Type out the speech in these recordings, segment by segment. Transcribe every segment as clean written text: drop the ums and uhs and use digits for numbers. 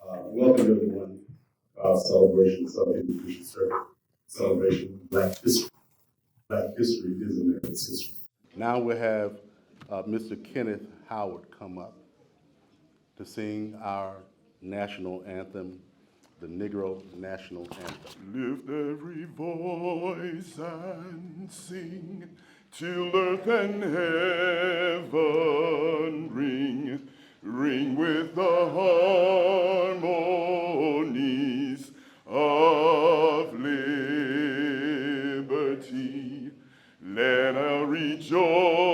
Welcome everyone to our celebration, Southern Judicial Circuit celebration of Black History. Black history is America's history. Now we have Mr. Kenneth Howard come up to sing our national anthem, the Negro National Anthem. Lift every voice and sing till earth and heaven ring, ring with the harmonies of liberty. Let our rejoicing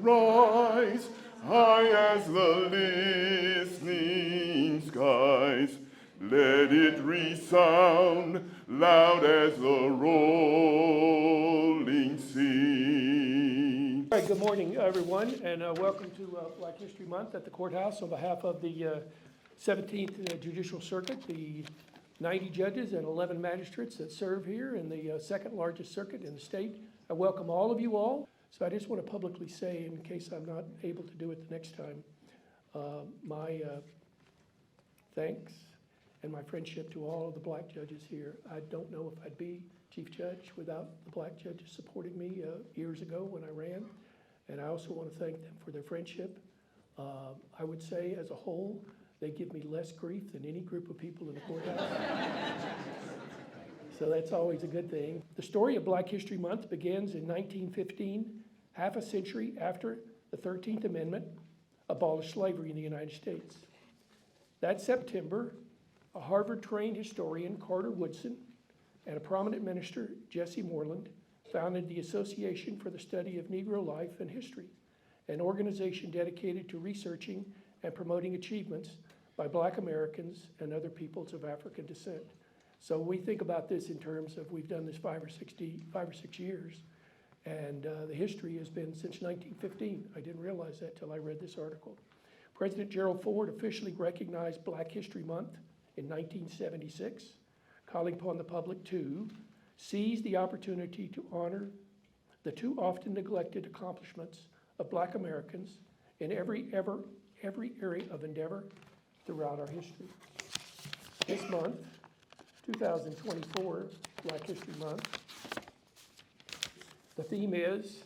rise high as the listening skies. Let it resound loud as the rolling sea. All right, good morning, everyone, and welcome to Black History Month at the courthouse on behalf of the 17th Judicial Circuit, the 90 judges and 11 magistrates that serve here in the second largest circuit in the state. I welcome all of you all. So I just want to publicly say, in case I'm not able to do it the next time, my thanks and my friendship to all of the black judges here. I don't know if I'd be chief judge without the black judges supporting me years ago when I ran. And I also want to thank them for their friendship. I would say as a whole, they give me less grief than any group of people in the courthouse. So that's always a good thing. The story of Black History Month begins in 1915, half a century after the 13th Amendment abolished slavery in the United States. That September, a Harvard-trained historian, Carter Woodson, and a prominent minister, Jesse Moreland, founded the Association for the Study of Negro Life and History, an organization dedicated to researching and promoting achievements by Black Americans and other peoples of African descent. So we think about this in terms of we've done this 5 or 6 years, and the history has been since 1915. I didn't realize that till I read this article. President Gerald Ford officially recognized Black History Month in 1976, calling upon the public to seize the opportunity to honor the too often neglected accomplishments of Black Americans in every area of endeavor throughout our history. This month, 2024, Black History Month, the theme is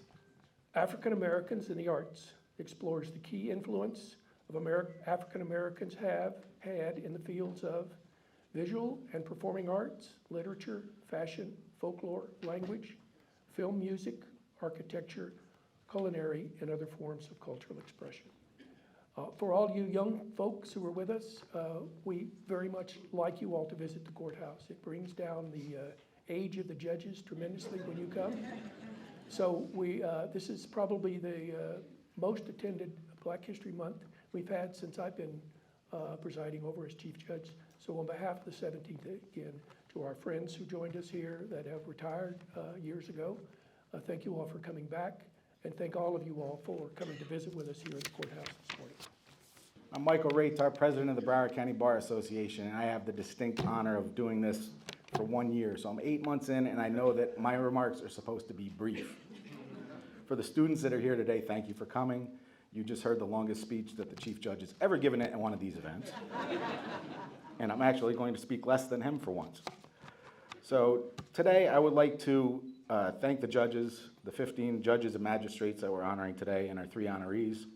African Americans in the Arts, explores the key influence of African Americans have had in the fields of visual and performing arts, literature, fashion, folklore, language, film, music, architecture, culinary, and other forms of cultural expression. For all you young folks who are with us, we very much like you all to visit the courthouse. It brings down the age of the judges tremendously when you come. So this is probably the most attended Black History Month we've had since I've been presiding over as chief judge. So on behalf of the 17th, again, to our friends who joined us here that have retired years ago, thank you all for coming back. And thank all of you all for coming to visit with us here at the courthouse this morning. I'm Michael Ratar, president of the Broward County Bar Association, and I have the distinct honor of doing this for 1 year. So I'm 8 months in, and I know that my remarks are supposed to be brief. For the students that are here today, thank you for coming. You just heard the longest speech that the chief judge has ever given at one of these events. And I'm actually going to speak less than him for once. So today I would like to thank the judges, the 15 judges and magistrates that we're honoring today, and our 3 honorees.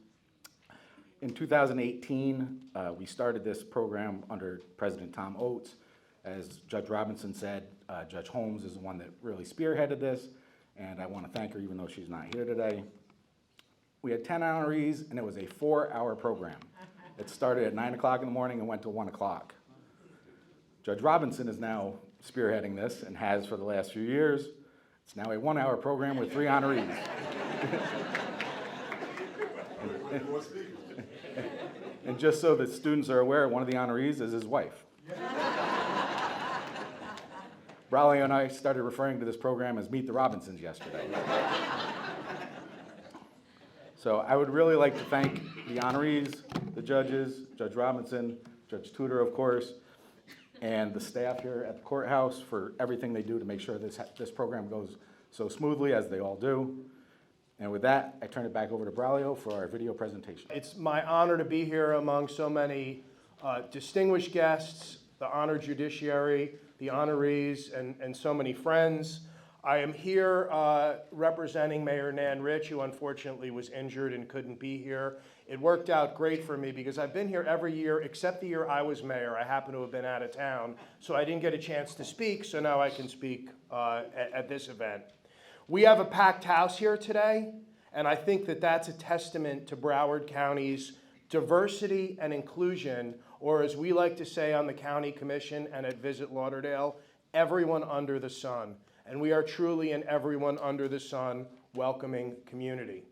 In 2018, we started this program under President Tom Oates. As Judge Robinson said, Judge Holmes is the one that really spearheaded this, and I want to thank her even though she's not here today. We had 10 honorees, and it was a 4-hour program. It started at 9 o'clock in the morning and went to 1 o'clock. Judge Robinson is now spearheading this and has for the last few years. It's now a 1-hour program with 3 honorees. And just so that students are aware, one of the honorees is his wife. Braulio and I started referring to this program as Meet the Robinsons yesterday. So I would really like to thank the honorees, the judges, Judge Robinson, Judge Tudor, of course, and the staff here at the courthouse for everything they do to make sure this program goes so smoothly as they all do. And with that, I turn it back over to Braulio for our video presentation. It's my honor to be here among so many distinguished guests, the honored judiciary, the honorees, and so many friends. I am here representing Mayor Nan Rich, who unfortunately was injured and couldn't be here. It worked out great for me because I've been here every year except the year I was mayor. I happen to have been out of town, so I didn't get a chance to speak, so now I can speak at this event. We have a packed house here today, and I think that that's a testament to Broward County's diversity and inclusion, or as we like to say on the county commission and at Visit Lauderdale, everyone under the sun. And we are truly an everyone under the sun welcoming community.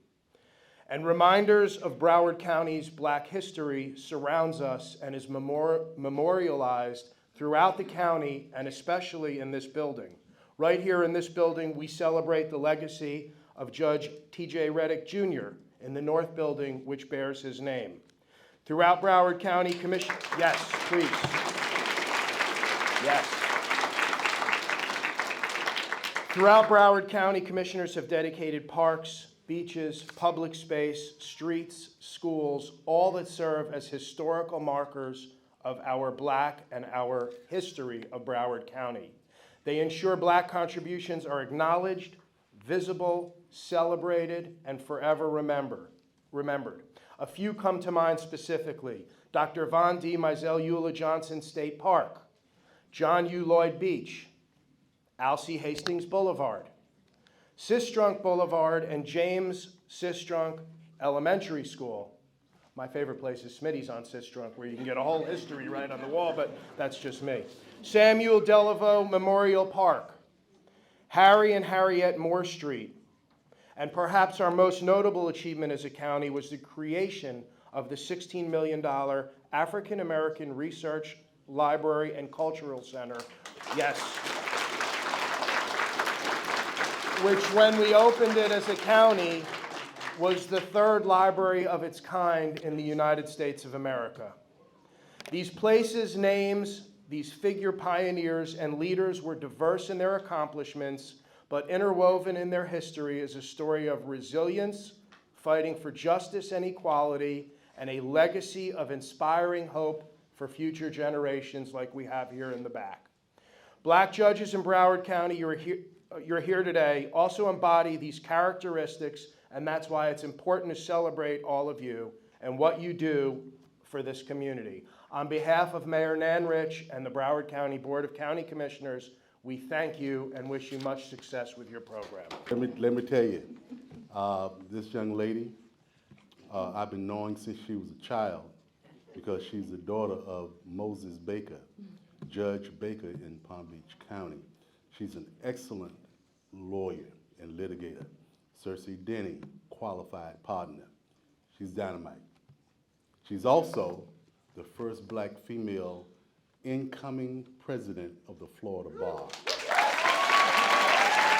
And reminders of Broward County's Black history surrounds us and is memorialized throughout the county and especially in this building. Right here in this building, we celebrate the legacy of Judge T.J. Reddick Jr. in the North Building, which bears his name. Throughout Broward County Commission, yes, please. Yes. Throughout Broward County, commissioners have dedicated parks, beaches, public space, streets, schools, all that serve as historical markers of our Black and our history of Broward County. They ensure Black contributions are acknowledged, visible, celebrated, and forever remembered. A few come to mind specifically: Dr. Von D. Mizell Eula Johnson State Park, John U. Lloyd Beach, Alcee Hastings Boulevard, Sistrunk Boulevard, and James Sistrunk Elementary School. My favorite place is Smitty's on Sistrunk, where you can get a whole history right on the wall, but that's just me. Samuel Delaveau Memorial Park, Harry and Harriet Moore Street, and perhaps our most notable achievement as a county was the creation of the $16 million African American Research Library and Cultural Center. Yes. Which, when we opened it as a county, was the third library of its kind in the United States of America. These places' names, these figure pioneers and leaders were diverse in their accomplishments, but interwoven in their history is a story of resilience, fighting for justice and equality, and a legacy of inspiring hope for future generations like we have here in the back. Black judges in Broward County, you're here today, also embody these characteristics, and that's why it's important to celebrate all of you and what you do for this community. On behalf of Mayor Nan Rich and the Broward County Board of County Commissioners, we thank you and wish you much success with your program. Let me tell you, this young lady, I've been knowing since she was a child because she's the daughter of Moses Baker, Judge Baker in Palm Beach County. She's an excellent lawyer and litigator. Cersei Denny, qualified partner. She's dynamite. She's also the first Black female incoming president of the Florida Bar.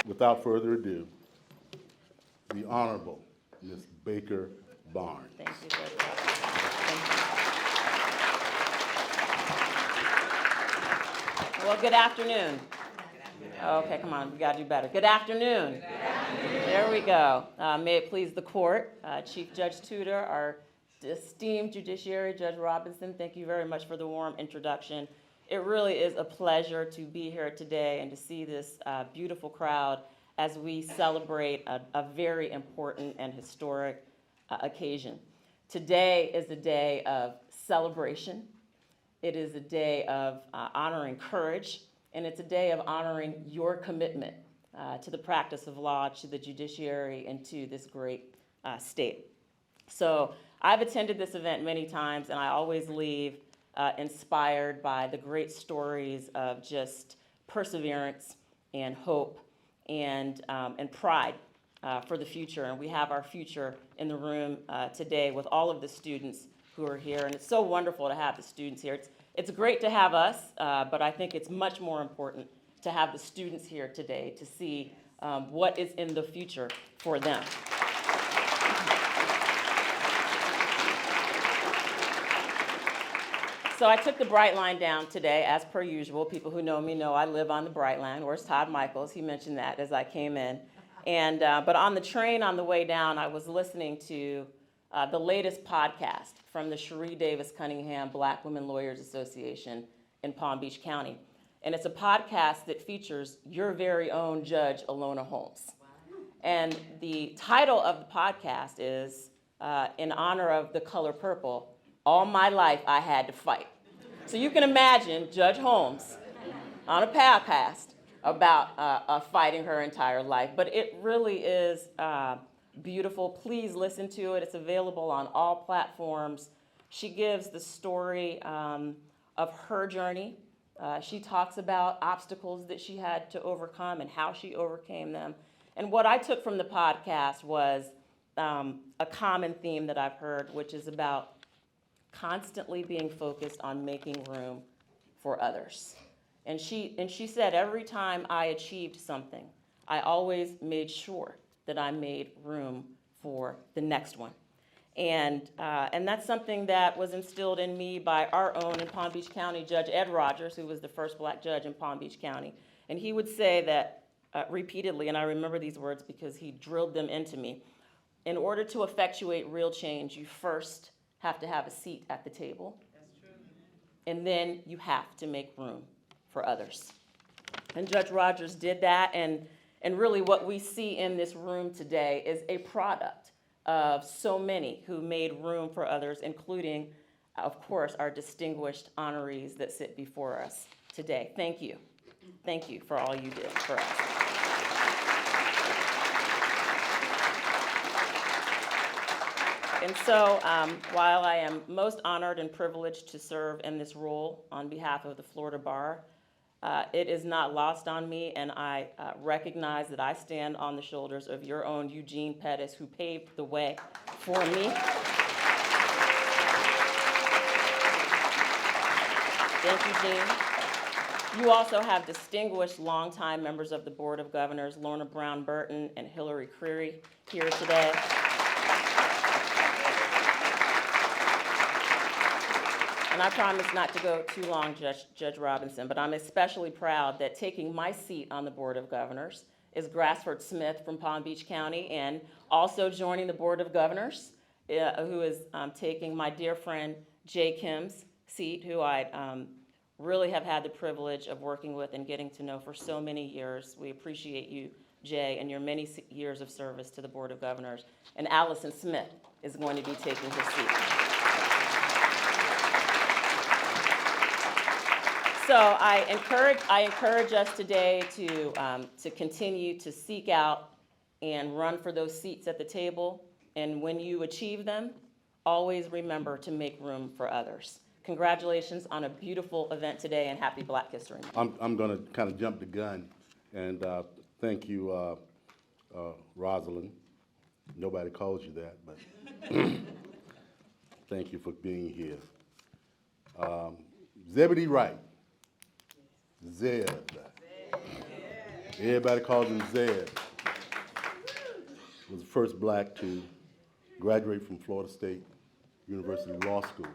Without further ado, the Honorable Ms. Baker Barnes. Thank you, Judge. Well, good afternoon. Okay, come on, we gotta do better. Good afternoon. Good afternoon. There we go. May it please the court, Chief Judge Tudor, our esteemed judiciary, Judge Robinson, thank you very much for the warm introduction. It really is a pleasure to be here today and to see this beautiful crowd as we celebrate a very important and historic occasion. Today is a day of celebration. It is a day of honoring courage, and it's a day of honoring your commitment to the practice of law, to the judiciary, and to this great state. So I've attended this event many times, and I always leave inspired by the great stories of just perseverance and hope and pride for the future. And we have our future in the room today with all of the students who are here. And it's so wonderful to have the students here. It's great to have us, but I think it's much more important to have the students here today to see what is in the future for them. So I took the Bright Line down today, as per usual. People who know me know I live on the Bright Line. Where's Todd Michaels? He mentioned that as I came in. And but on the train on the way down, I was listening to the latest podcast from the Cherie Davis Cunningham Black Women Lawyers Association in Palm Beach County. And it's a podcast that features your very own Judge Alona Holmes. And the title of the podcast is, in honor of the color purple, All My Life I Had to Fight. So you can imagine Judge Holmes on a podcast about fighting her entire life. But it really is beautiful. Please listen to it. It's available on all platforms. She gives the story of her journey. She talks about obstacles that she had to overcome and how she overcame them. And what I took from the podcast was a common theme that I've heard, which is about constantly being focused on making room for others. And she said, every time I achieved something, I always made sure that I made room for the next one. And that's something that was instilled in me by our own in Palm Beach County Judge Ed Rogers, who was the first black judge in Palm Beach County. And he would say that repeatedly, and I remember these words because he drilled them into me, in order to effectuate real change, you first have to have a seat at the table. That's true. And then you have to make room for others. And Judge Rogers did that, and really what we see in this room today is a product of so many who made room for others, including, of course, our distinguished honorees that sit before us today. Thank you. Thank you for all you did for us. And so while I am most honored and privileged to serve in this role on behalf of the Florida Bar, it is not lost on me, and I recognize that I stand on the shoulders of your own Eugene Pettis, who paved the way for me. Thank you, Gene. You also have distinguished longtime members of the Board of Governors, Lorna Brown Burton and Hillary Creary, here today. And I promise not to go too long, Judge Robinson, but I'm especially proud that taking my seat on the Board of Governors is Grassford Smith from Palm Beach County, and also joining the Board of Governors, who is taking my dear friend Jay Kim's seat, who I really have had the privilege of working with and getting to know for so many years. We appreciate you, Jay, and your many years of service to the Board of Governors. And Allison Smith is going to be taking her seat. So I encourage us today to continue to seek out and run for those seats at the table. And when you achieve them, always remember to make room for others. Congratulations on a beautiful event today, and happy Black History Month. I'm going to kind of jump the gun, and thank you, Rosalind. Nobody calls you that, but thank you for being here. Zebedee Wright. Zeb. Everybody calls him Zeb. Was the first black to graduate from Florida State University Law School.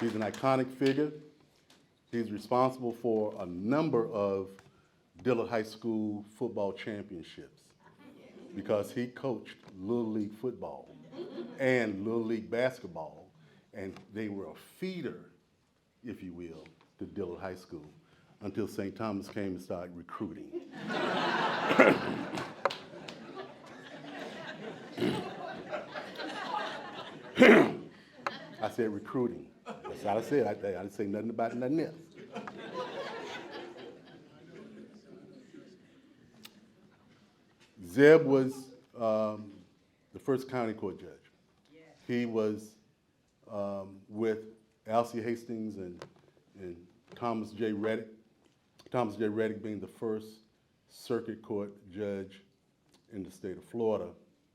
He's an iconic figure. He's responsible for a number of Dillard High School football championships because he coached Little League football and Little League basketball, and they were a feeder, if you will, to Dillard High School until St. Thomas came and started recruiting. I said recruiting. That's what I said. I didn't say nothing about nothing else. Zeb was the first county court judge. He was with Alcee Hastings and Thomas J. Reddick. Thomas J. Reddick being the first circuit court judge in the state of Florida.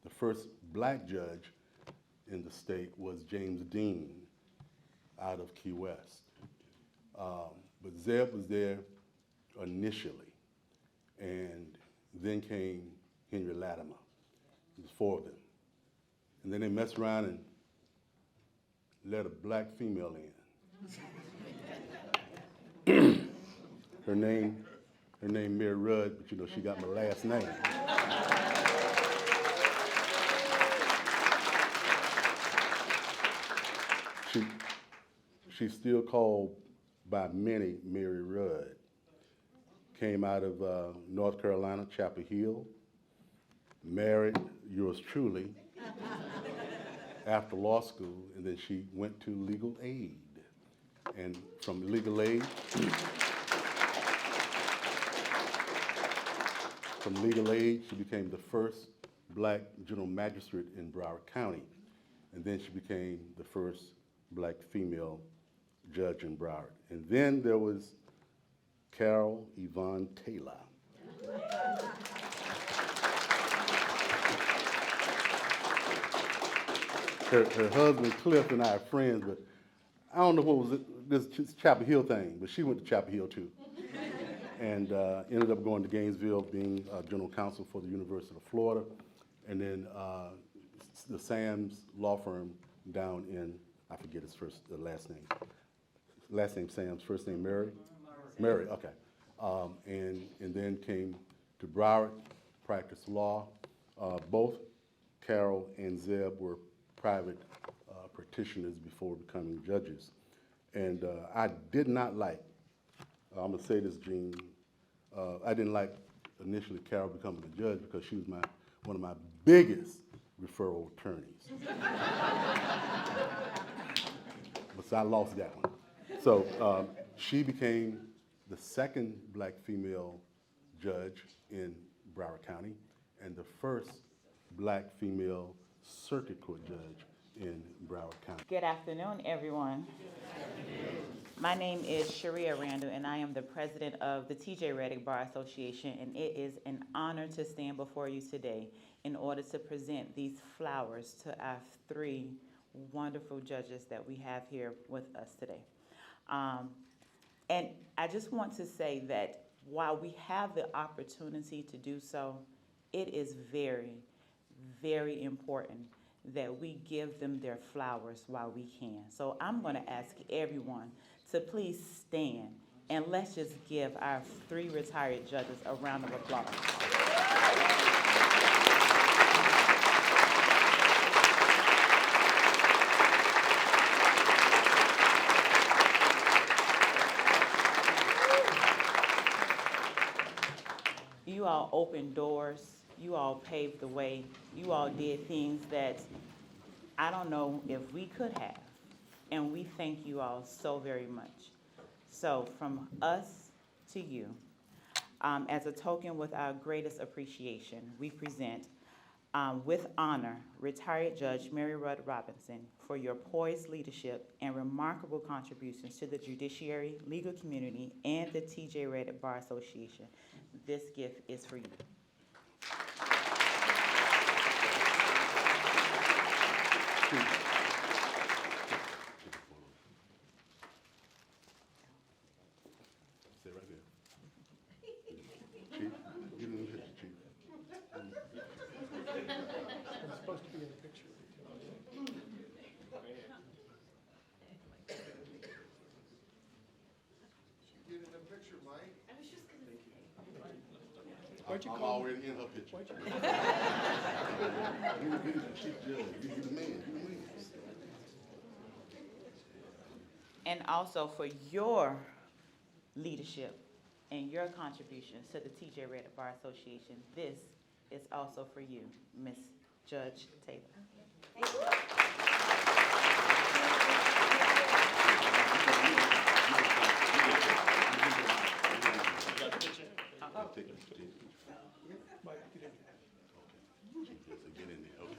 The first black judge in the state was James Dean out of Key West. But Zeb was there initially, and then came Henry Latimer. There's four of them. And then they messed around and let a black female in. Her name her name Mary Rudd, but you know, she got my last name. She's still called by many Mary Rudd. Came out of North Carolina, Chapel Hill, married yours truly after law school, and then she went to legal aid. And from legal aid, she became the first black general magistrate in Broward County. And then she became the first black female judge in Broward. And then there was Carol Yvonne Taylor. Her husband Cliff and I are friends, but I don't know what was this Chapel Hill thing, but she went to Chapel Hill too. And ended up going to Gainesville, being general counsel for the University of Florida, and then the Sam's law firm down in, I forget his last name. Last name Sam's, first name Mary? Mary, okay. And then came to Broward, practiced law. Both Carol and Zeb were private practitioners before becoming judges. And I did not like, I'm gonna say this, Gene, I didn't like initially Carol becoming a judge because she was one of my biggest referral attorneys. But so I lost that one. So she became the second black female judge in Broward County and the first black female circuit court judge in Broward County. Good afternoon, everyone. My name is Sharia Randall, and I am the president of the TJ Reddick Bar Association, and it is an honor to stand before you today in order to present these flowers to our three wonderful judges that we have here with us today. And I just want to say that while we have the opportunity to do so, it is very, very important that we give them their flowers while we can. So I'm going to ask everyone to please stand and let's just give our three retired judges a round of applause. You all opened doors, you all paved the way, you all did things that I don't know if we could have. And we thank you all so very much. So from us to you, as a token with our greatest appreciation, we present with honor retired Judge Mary Rudd Robinson for your poised leadership and remarkable contributions to the judiciary, legal community, and the TJ Reddick Bar Association. This gift is for you. Stay right there. Chief, get in the picture, Chief. I'm supposed to be in the picture. Get in the picture, Mike. Why'd you I'm call me? already in her picture. Why'd you You're the chief judge. You're the man. You're the man. And also for your leadership and your contributions to the TJ Reddick Bar Association. This is also for you, Miss Judge Taylor. Take it, Chief. Mike, get in there. Chief, yes, get in there, okay.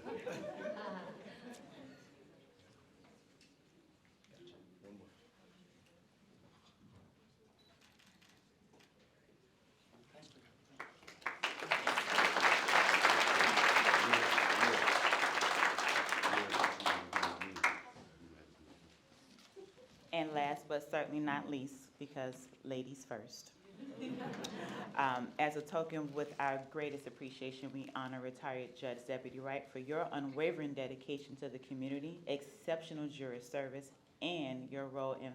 And last but certainly not least, because ladies first. As a token with our greatest appreciation, we honor retired Judge Deputy Wright for your unwavering dedication to the community, exceptional jury service, and your role in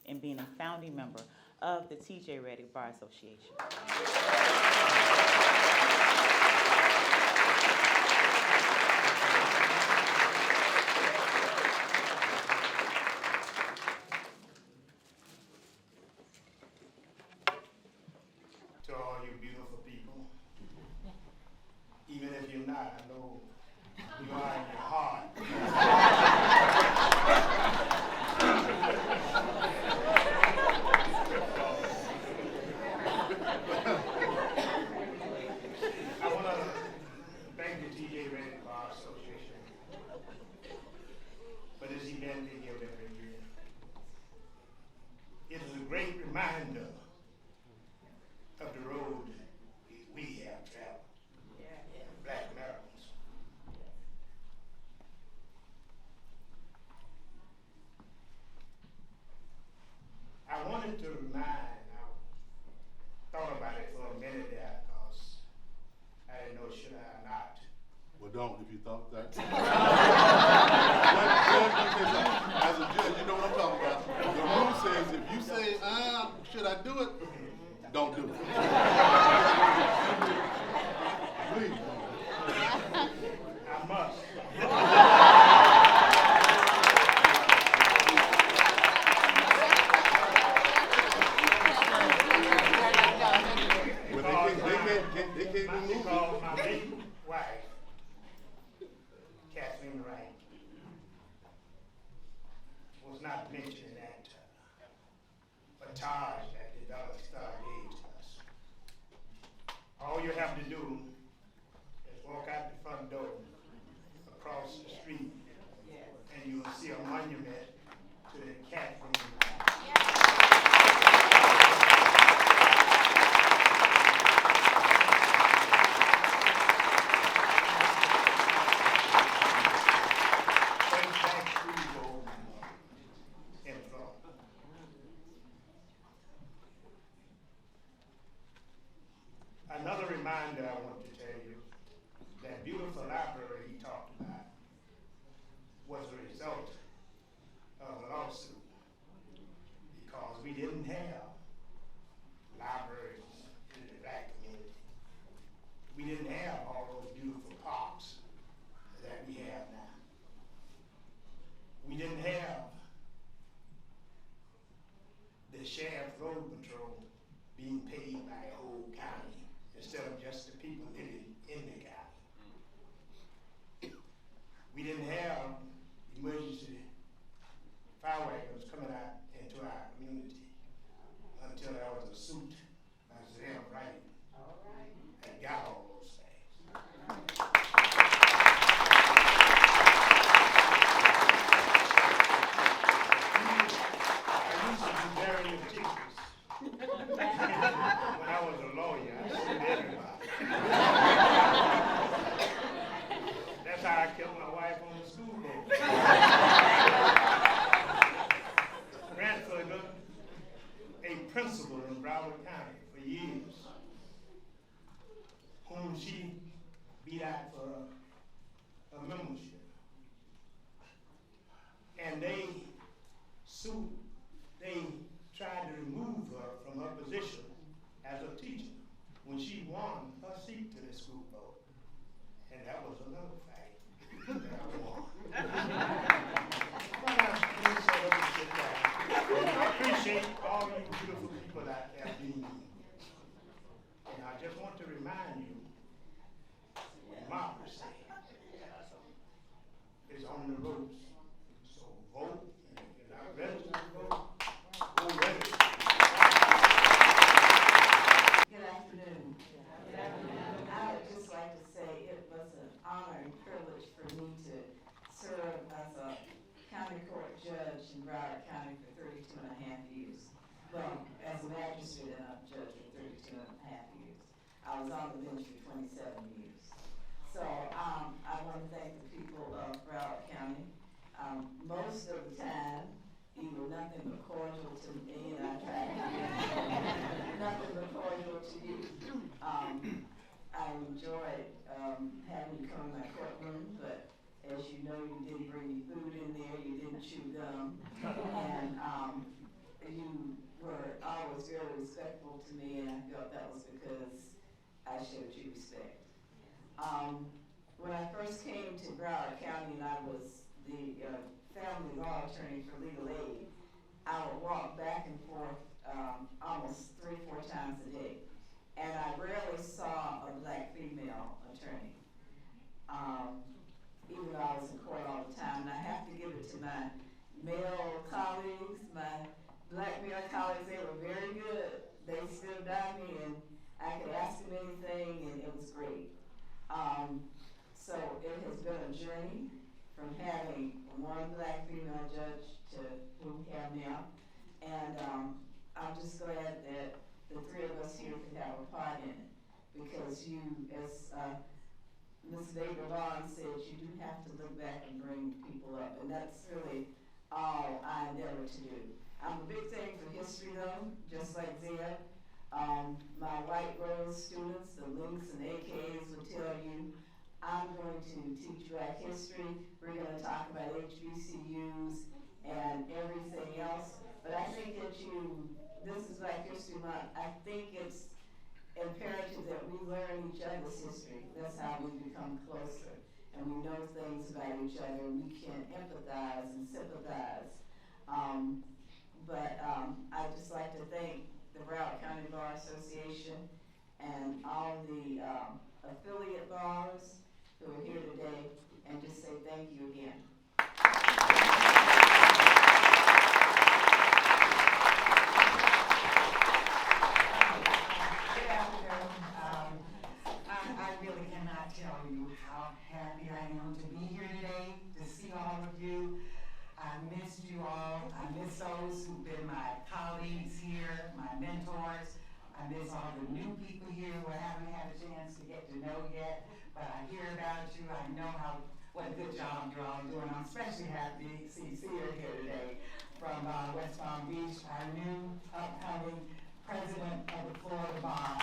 and being a founding member of the TJ Reddick Bar Association. To all you beautiful people, even if you're not, I know you are in your heart. I want to thank the TJ Reddick Bar Association for this event they give every year. It is a great reminder of the road we have traveled, Black Americans. I wanted to remind, I thought about it for a minute there because I didn't know should I or not. Well, don't if you thought that. As a judge, you know what I'm talking about. The rule says if you say, should I do it? Don't do it. Please. I must. Well, they can't remove it. Because my late wife, Kathleen Wright, was not mentioned in that baton that the Dollar Star gave to us. All you have to do is walk out the front door, across the street, and you will see a monument to the Kathleen Wright. Another reminder I want to tell you, that beautiful library he talked about was a result of a lawsuit because we didn't have libraries in the Black community. We didn't have all those beautiful parks that we have now. We didn't have the sheriff road patrol being paid by the whole county instead of just the people living in the county. We didn't have emergency fire wagons coming out into our community until there was a suit by Zell Wright that got all those things. I used to be very meticulous. When I was a lawyer, I sued everybody. That's how I kept my wife on the school board. Grandfather, a principal in Broward County for years, whom she beat out for a membership. And they tried to remove her from her position as a teacher when she won her seat to the school board. And that was another fact that I won. I appreciate all you beautiful people out there being here. And I just want to remind you, democracy is on the ropes. So vote, and if you're not registered to vote, go register. Good afternoon. I would just like to say it was an honor and privilege for me to serve as a county court judge in Broward County for 32 and a half years. Well, as a magistrate and a judge for 32 and a half years. I was on the bench for 27 years. So I want to thank the people of Broward County. Most of the time, you were nothing but cordial to me, and I tried to be nothing but cordial to you. I enjoyed having you come in my courtroom, but as you know, you didn't bring any food in there, you didn't chew gum, and respectful to me, and I felt that was because I showed you respect. When I first came to Broward County and I was the family law attorney for legal aid, I would walk back and forth almost 3-4 times a day. And I rarely saw a black female attorney, even though I was in court all the time. And I have to give it to my male colleagues, my black male colleagues. They were very good. They stood by me, and I could ask them anything, and it was great. So it has been a journey from having one black female judge to who we have now. And I'm just glad that the three of us here could have a part in it, because you, as Ms. Baker Vaughn said, you do have to look back and bring people up, and that's really all I endeavor to do. I'm a big thing for history though, just like Zia. My white rose students, the Links and AKs, will tell you, I'm going to teach black history. We're going to talk about HBCUs and everything else. But I think that this is Black History Month. I think it's imperative that we learn each other's history. That's how we become closer. And we know things about each other, and we can empathize and sympathize. I'd just like to thank the Broward County Bar Association and all the affiliate bars who are here today, and just say thank you again. Good afternoon. I really cannot tell you how happy I am to be here today, to see all of you. I missed you all. I miss those who've been my colleagues here, my mentors. I miss all the new people here who I haven't had a chance to get to know yet. But I hear about you. I know what a good job you're all doing. I'm especially happy to see Sia here today from West Palm Beach, our new upcoming president of the Florida Bar.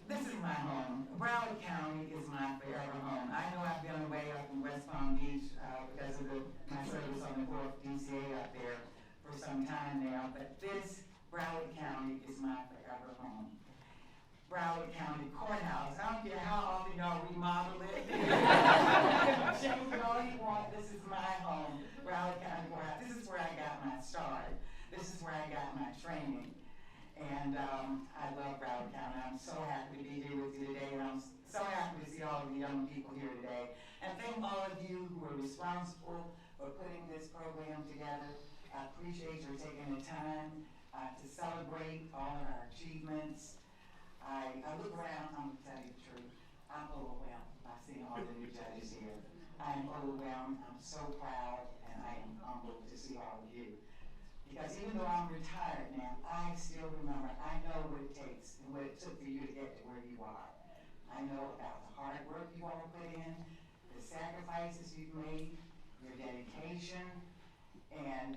This is my home. Broward County is my forever home. I know I've been away up in West Palm Beach because of my service on the 4th DCA up there for some time now, but this Broward County is my forever home. Broward County Courthouse, I don't care how often y'all remodel it. Change it all you want, this is my home. Broward County Courthouse, this is where I got my start. This is where I got my training. And I love Broward County. I'm so happy to be here with you today, and I'm so happy to see all of the young people here today. And thank all of you who are responsible for putting this program together. I appreciate your taking the time to celebrate all of our achievements. I look around, I'm going to tell you the truth, I'm overwhelmed by seeing all the new judges here. I'm overwhelmed, I'm so proud, and I am humbled to see all of you. Because even though I'm retired now, I still remember, I know what it takes and what it took for you to get to where you are. I know about the hard work you all put in, the sacrifices you've made, your dedication, and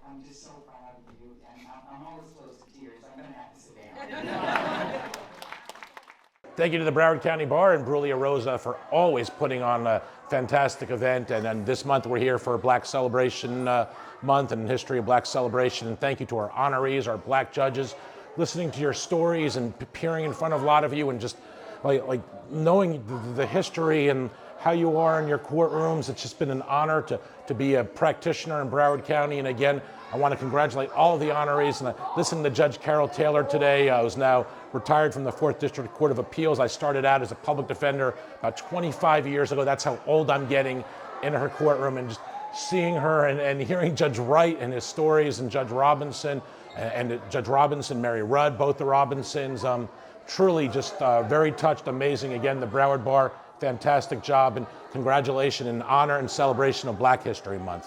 I'm just so proud of you. And I'm always close to tears, so I'm going to have to sit down. Thank you to the Broward County Bar and Brulia Rosa for always putting on a fantastic event. And then this month we're here for Black Celebration Month and History of Black Celebration. And thank you to our honorees, our black judges, listening to your stories and appearing in front of a lot of you and just like knowing the history and how you are in your courtrooms. It's just been an honor to be a practitioner in Broward County. And again, I want to congratulate all of the honorees. And I listened to Judge Carol Taylor today, who's now retired from the 4th District Court of Appeals. I started out as a public defender about 25 years ago. That's how old I'm getting in her courtroom, and just seeing her and hearing Judge Wright and his stories, and Judge Robinson and Judge Robinson, Mary Rudd, both the Robinsons. Truly just very touched, amazing. Again, the Broward Bar, fantastic job, and congratulations in honor and celebration of Black History Month.